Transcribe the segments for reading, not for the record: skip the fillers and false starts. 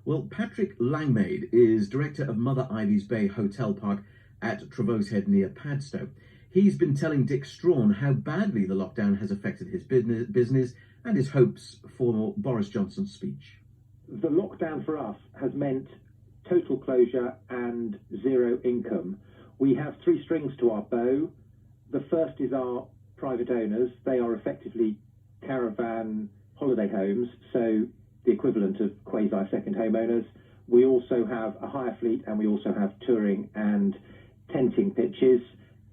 Well, Patrick Langmaid is director of Mother Ivy's Bay Hotel Park at Trevose Head near Padstow. He's been telling Dick Strawn how badly the lockdown has affected his business and his hopes for Boris Johnson's speech. The lockdown for us has meant total closure and zero income. We have three strings to our bow. The first is our private owners. They are effectively caravan holiday homes, so the equivalent of quasi-second homeowners. We also have a hire fleet, and we also have touring and tenting pitches,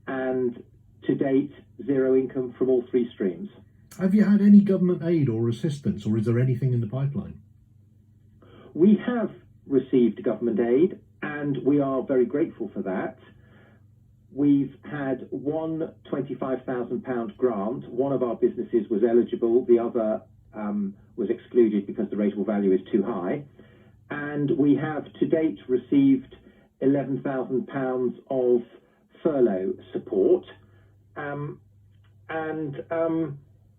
and to date, zero income from all three streams. Have you had any government aid or assistance, or is there anything in the pipeline? We have received government aid, and we are very grateful for that. We've had one £25,000 grant. One of our businesses was eligible, the other was excluded because the rateable value is too high. And we have to date received £11,000 of furlough support.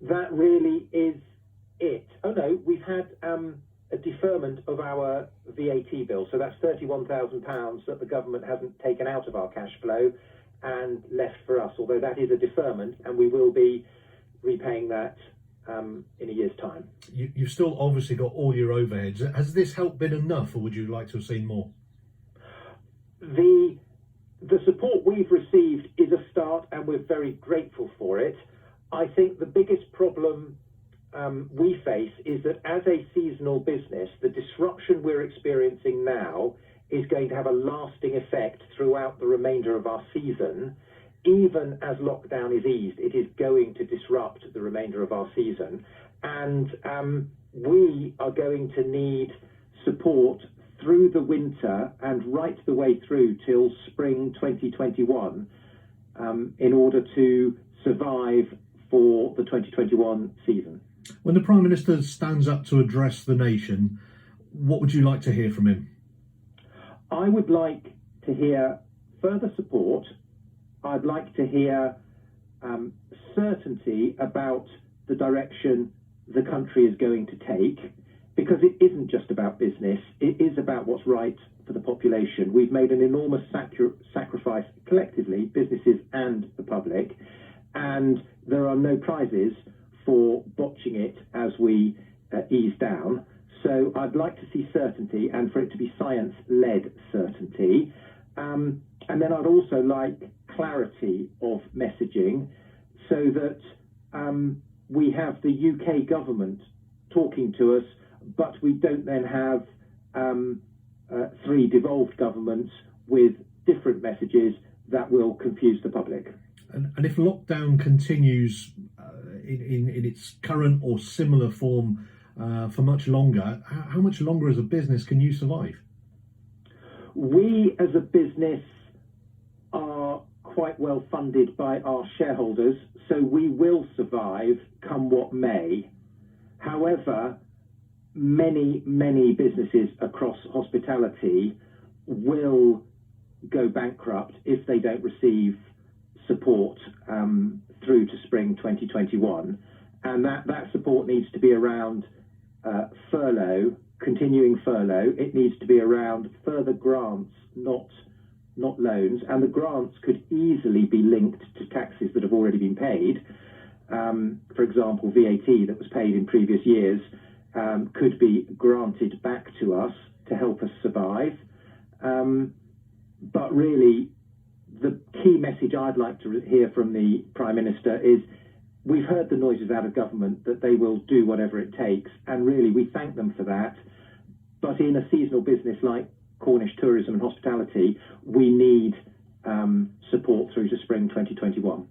That really is it. Oh no, we've had a deferment of our VAT bill. So that's £31,000 that the government hasn't taken out of our cash flow and left for us, although that is a deferment, and we will be repaying that in a year's time. You've still obviously got all your overheads. Has this help been enough, or would you like to have seen more? The support we've received is a start, and we're very grateful for it. I think the biggest problem we face is that as a seasonal business, the disruption we're experiencing now is going to have a lasting effect throughout the remainder of our season. Even as lockdown is eased, it is going to disrupt the remainder of our season. And we are going to need support through the winter and right the way through till spring 2021 in order to survive for the 2021 season. When the Prime Minister stands up to address the nation, what would you like to hear from him? I would like to hear further support. I'd like to hear certainty about the direction the country is going to take, because it isn't just about business, it is about what's right for the population. We've made an enormous sacrifice collectively, businesses and the public, and there are no prizes for botching it as we ease down. So I'd like to see certainty, and for it to be science-led certainty. And then I'd also like clarity of messaging, so that we have the UK government talking to us, but we don't then have three devolved governments with different messages that will confuse the public. And if lockdown continues in its current or similar form for much longer, how much longer as a business can you survive? We as a business are quite well funded by our shareholders, so we will survive come what may. However, many businesses across hospitality will go bankrupt if they don't receive support through to spring 2021, and that support needs to be around furlough, continuing furlough. It needs to be around further grants, not loans, and the grants could easily be linked to taxes that have already been paid. For example, VAT that was paid in previous years could be granted back to us to help us survive. But really, the key message I'd like to hear from the Prime Minister is, we've heard the noises out of government that they will do whatever it takes, and really we thank them for that. But in a seasonal business like Cornish tourism and hospitality, we need support through to spring 2021.